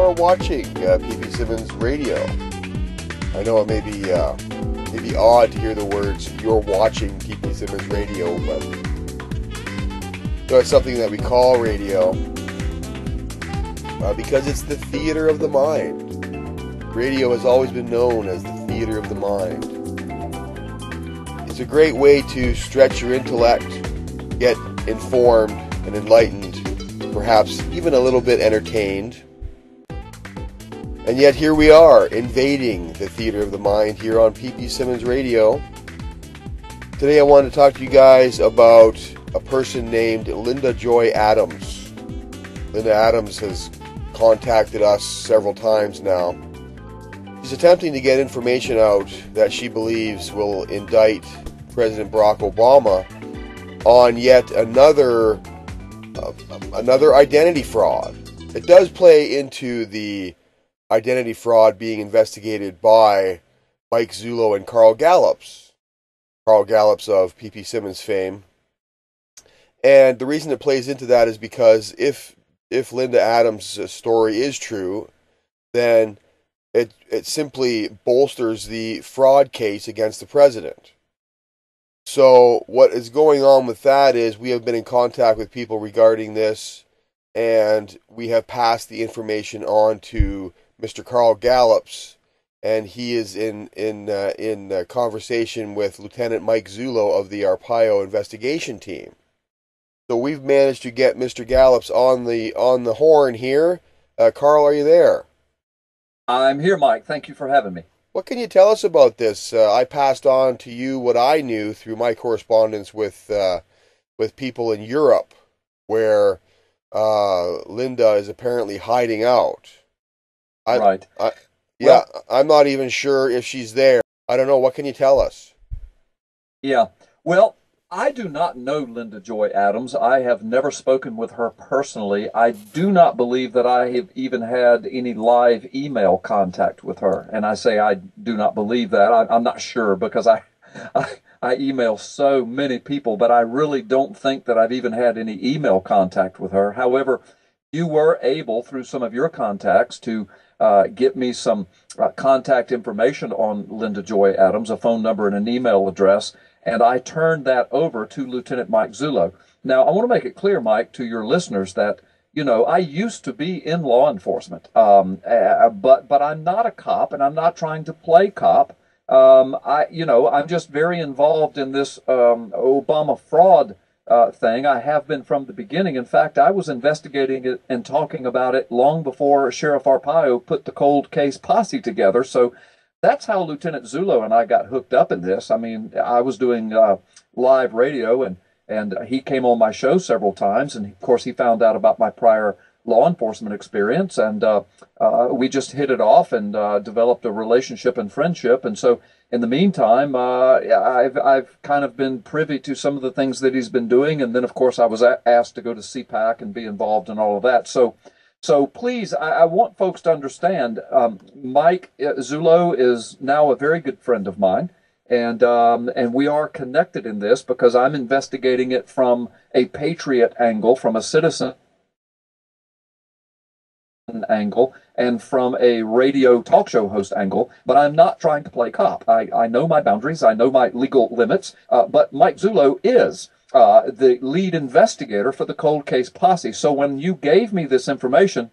are watching ppsimmons Radio. I know it may be odd to hear the words "you're watching ppsimmons Radio," but it's something that we call radio because it's the theater of the mind. Radio has always been known as the theater of the mind. It's a great way to stretch your intellect, get informed and enlightened, perhaps even a little bit entertained. And yet here we are, invading the theater of the mind here on ppsimmons Radio. Today I want to talk to you guys about a person named Linda Joy Adams. Linda Adams has contacted us several times now. She's attempting to get information out that she believes will indict President Barack Obama on yet another identity fraud. It does play into the identity fraud being investigated by Mike Zullo and Carl Gallups. Carl Gallups of ppsimmons fame. And the reason it plays into that is because if Linda Adams' story is true, then it simply bolsters the fraud case against the president. So what is going on with that is we have been in contact with people regarding this, and we have passed the information on to Mr. Carl Gallups, and he is in conversation with Lieutenant Mike Zullo of the Arpaio investigation team. So we've managed to get Mr. Gallups on the horn here. Carl, are you there? I'm here, Mike. Thank you for having me. What can you tell us about this? I passed on to you what I knew through my correspondence with people in Europe, where Linda is apparently hiding out. Right. I'm not even sure if she's there. I don't know. What can you tell us? Yeah. Well, I do not know Linda Joy Adams. I have never spoken with her personally. I do not believe that I have even had any live email contact with her. And I say I do not believe that. I'm not sure because I email so many people, but I really don't think that I've even had any email contact with her. However, you were able, through some of your contacts, to get me some contact information on Linda Joy Adams, a phone number and an email address, and I turned that over to Lieutenant Mike Zullo. Now, I want to make it clear, Mike, to your listeners that, I used to be in law enforcement, but I'm not a cop, and I'm not trying to play cop. I'm just very involved in this Obama fraud thing. I have been from the beginning. In fact, I was investigating it and talking about it long before Sheriff Arpaio put the cold case posse together. So that's how Lieutenant Zullo and I got hooked up in this. I mean, I was doing live radio, and he came on my show several times, and of course he found out about my prior law enforcement experience, and we just hit it off and developed a relationship and friendship. And so in the meantime, I've kind of been privy to some of the things that he's been doing, and then of course I was asked to go to CPAC and be involved in all of that. So please, I want folks to understand, Mike Zullo is now a very good friend of mine, and we are connected in this because I'm investigating it from a patriot angle, from a citizen angle, and from a radio talk show host angle, but I'm not trying to play cop. I know my boundaries, I know my legal limits, but Mike Zullo is the lead investigator for the cold case posse. So when you gave me this information,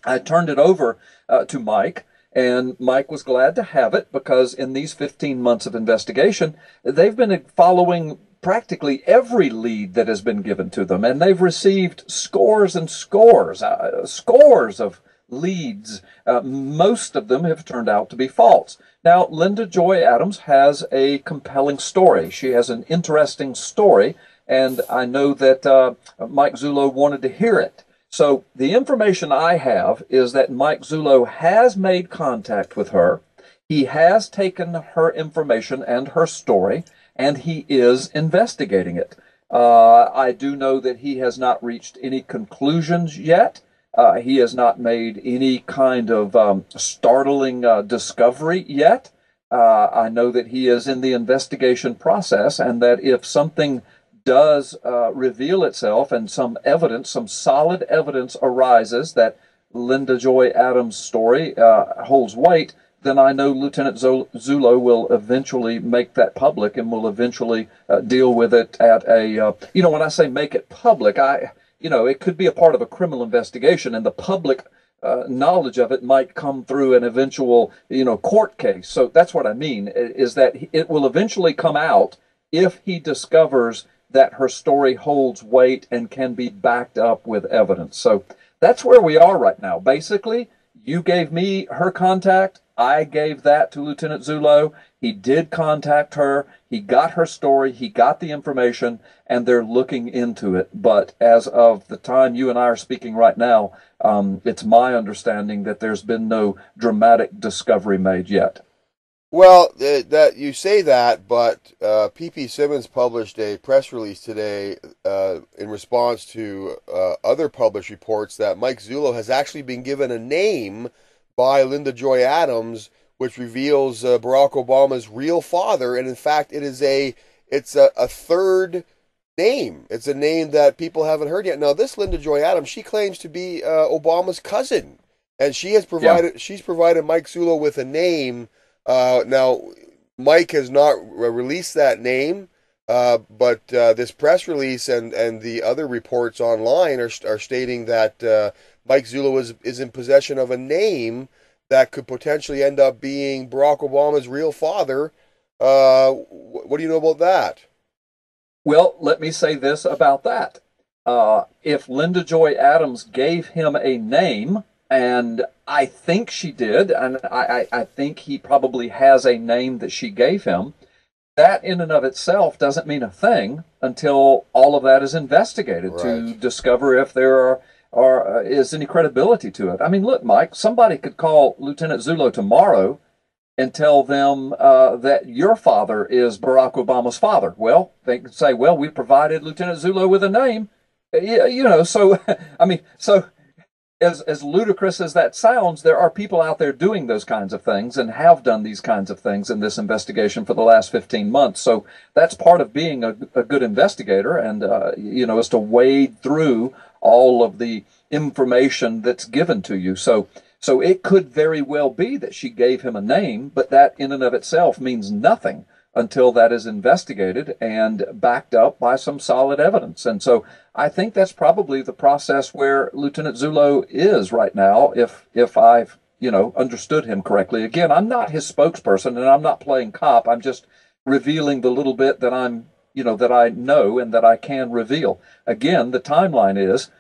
I turned it over to Mike, and Mike was glad to have it because in these 15 months of investigation, they've been following practically every lead that has been given to them, and they've received scores and scores of leads. Most of them have turned out to be false. Now, Linda Joy Adams has a compelling story. She has an interesting story, and I know that Mike Zullo wanted to hear it. So the information I have is that Mike Zullo has made contact with her. He has taken her information and her story, and he is investigating it. I do know that he has not reached any conclusions yet. He has not made any kind of startling discovery yet. I know that he is in the investigation process, and that if something does reveal itself and some evidence, some solid evidence arises that Linda Joy Adams' story holds weight, then I know Lieutenant Zullo will eventually make that public and will eventually deal with it at a, when I say make it public, it could be a part of a criminal investigation, and the public knowledge of it might come through an eventual, court case. So that's what I mean, is that it will eventually come out if he discovers that her story holds weight and can be backed up with evidence. So that's where we are right now. Basically, you gave me her contact. I gave that to Lieutenant Zullo. He did contact her. He got her story. He got the information, and they're looking into it. But as of the time you and I are speaking right now, it's my understanding that there's been no dramatic discovery made yet. Well, that you say that, but ppsimmons published a press release today in response to other published reports that Mike Zullo has actually been given a name by Linda Joy Adams, which reveals Barack Obama's real father, and in fact, it's a third name. It's a name that people haven't heard yet. Now, this Linda Joy Adams, she claims to be Obama's cousin, and she's provided Mike Zullo with a name. Now, Mike has not released that name, but this press release and the other reports online are stating that Mike Zullo is in possession of a name that could potentially end up being Barack Obama's real father. What do you know about that? Well, let me say this about that. If Linda Joy Adams gave him a name, and I think she did, and I think he probably has a name that she gave him, that in and of itself doesn't mean a thing until all of that is investigated, right, to discover if there is any credibility to it. I mean, look, Mike, somebody could call Lieutenant Zullo tomorrow and tell them that your father is Barack Obama's father. Well, they could say, well, we provided Lieutenant Zullo with a name. So, I mean, so as ludicrous as that sounds, there are people out there doing those kinds of things and have done these kinds of things in this investigation for the last 15 months. So that's part of being a good investigator, and, is to wade through all of the information that's given to you. So it could very well be that she gave him a name, but that in and of itself means nothing until that is investigated and backed up by some solid evidence. And so I think that's probably the process where Lieutenant Zullo is right now, if I've, understood him correctly. Again, I'm not his spokesperson, and I'm not playing cop. I'm just revealing the little bit that that I know and that I can reveal. Again, the timeline is,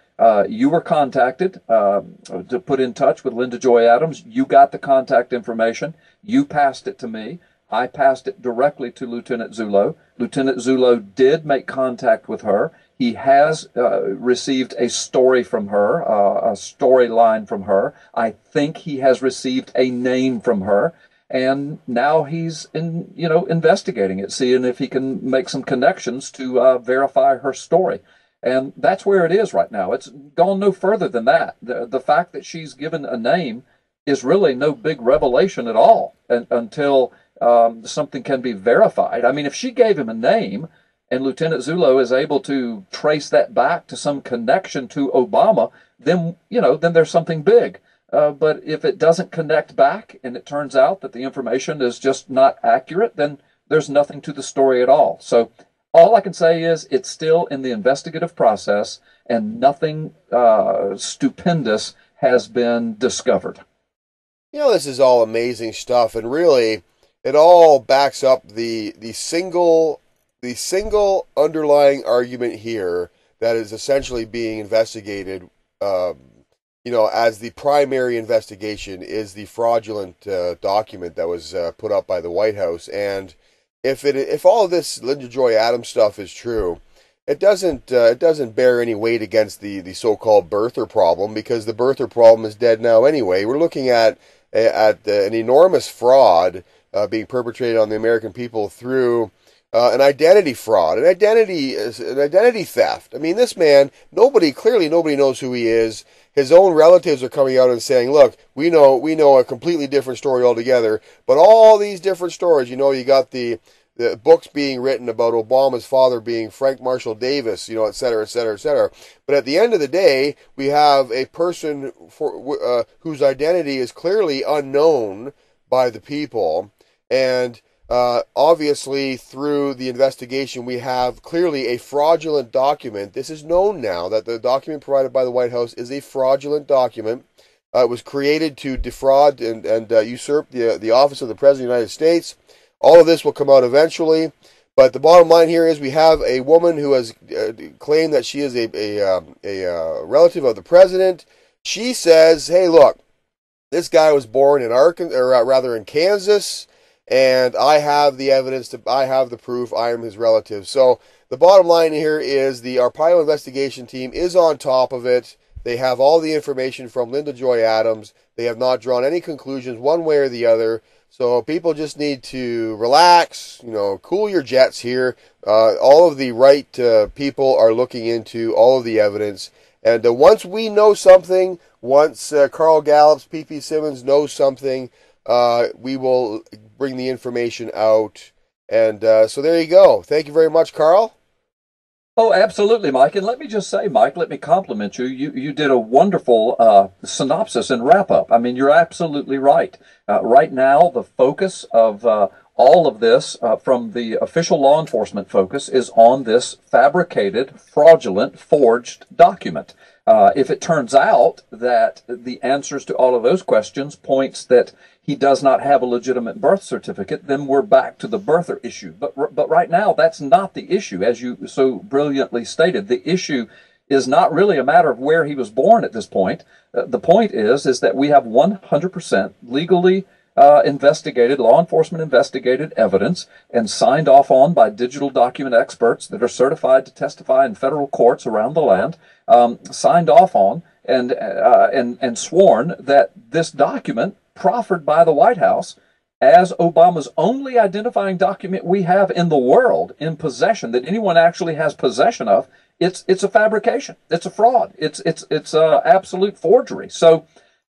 you were contacted to put in touch with Linda Joy Adams. You got the contact information. You passed it to me. I passed it directly to Lieutenant Zullo. Lieutenant Zullo did make contact with her. He has received a story from her, a storyline from her. I think he has received a name from her. And now he's investigating it, seeing if he can make some connections to verify her story. And that's where it is right now. It's gone no further than that. The fact that she's given a name is really no big revelation at all until something can be verified. I mean, if she gave him a name and Lieutenant Zullo is able to trace that back to some connection to Obama, then there's something big. But if it doesn't connect back and it turns out that the information is just not accurate, then there's nothing to the story at all. So all I can say is it's still in the investigative process, and nothing stupendous has been discovered. This is all amazing stuff, and really, it all backs up the single underlying argument here that is essentially being investigated. As the primary investigation is the fraudulent document that was put up by the White House. And if all of this Linda Joy Adams stuff is true, it doesn't bear any weight against the so-called birther problem, because the birther problem is dead now anyway. We're looking at an enormous fraud being perpetrated on the American people through an identity fraud, an identity theft. I mean, this man, nobody knows who he is. His own relatives are coming out and saying, look, we know a completely different story altogether, but all these different stories, you got the the books being written about Obama's father being Frank Marshall Davis, et cetera, et cetera, et cetera. But at the end of the day, we have a person whose identity is clearly unknown by the people, and obviously through the investigation we have clearly a fraudulent document. This is known now that the document provided by the White House is a fraudulent document. It was created to defraud and usurp the office of the President of the United States. All of this will come out eventually, but the bottom line here is we have a woman who has claimed that she is a relative of the president. She says, "Hey, look, this guy was born in in Kansas, and I have the evidence. I have the proof. I am his relative." So the bottom line here is the Arpaio investigation team is on top of it. They have all the information from Linda Joy Adams. They have not drawn any conclusions one way or the other. So people just need to relax, cool your jets here. All of the right people are looking into all of the evidence. And once we know something, once Carl Gallups, ppsimmons knows something, we will bring the information out. And so there you go. Thank you very much, Carl. Oh, absolutely, Mike. And let me just say, Mike, let me compliment you. You did a wonderful synopsis and wrap-up. I mean, you're absolutely right. Right now, the focus of all of this, from the official law enforcement focus, is on this fabricated, fraudulent, forged document. If it turns out that the answers to all of those questions points that he does not have a legitimate birth certificate, then we're back to the birther issue. But right now, that's not the issue, as you so brilliantly stated. The issue is not really a matter of where he was born at this point. The point is that we have 100% legally investigated, law enforcement investigated evidence and signed off on by digital document experts that are certified to testify in federal courts around the land, signed off on and sworn that this document proffered by the White House as Obama's only identifying document we have in the world in possession, that anyone actually has possession of, it's a fabrication. It's a fraud. It's absolute forgery. So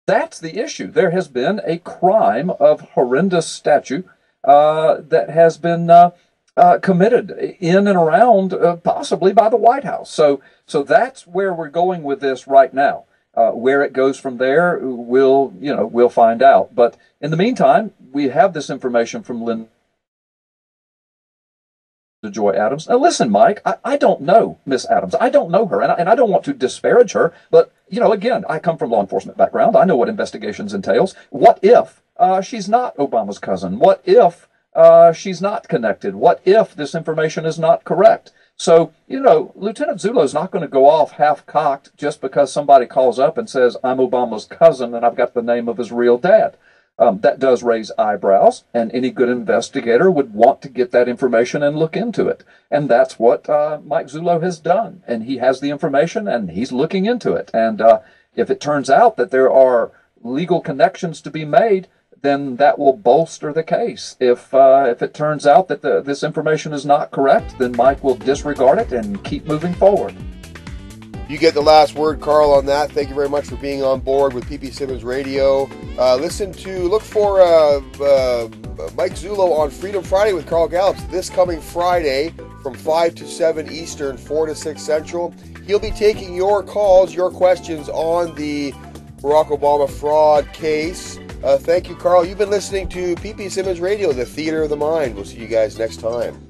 that's the issue. There has been a crime of horrendous statute that has been committed in and around, possibly by the White House. So that's where we're going with this right now. Where it goes from there, we'll find out. But in the meantime, we have this information from Linda Joy Adams. Now, listen, Mike, I don't know Miss Adams. I don't know her, and I don't want to disparage her. But again, I come from law enforcement background. I know what investigations entails. What if she's not Obama's cousin? What if she's not connected? What if this information is not correct? So, Lieutenant Zullo's not going to go off half-cocked just because somebody calls up and says, "I'm Obama's cousin and I've got the name of his real dad." That does raise eyebrows, and any good investigator would want to get that information and look into it. And that's what Mike Zullo has done. And he has the information and he's looking into it. And if it turns out that there are legal connections to be made, then that will bolster the case. If it turns out that this information is not correct, then Mike will disregard it and keep moving forward. You get the last word, Carl, on that. Thank you very much for being on board with PP Simmons Radio. Look for Mike Zullo on Freedom Friday with Carl Gallups this coming Friday from 5 to 7 Eastern, 4 to 6 Central. He'll be taking your calls, your questions on the Barack Obama fraud case. Thank you, Carl. You've been listening to PP Simmons Radio, the theater of the mind. We'll see you guys next time.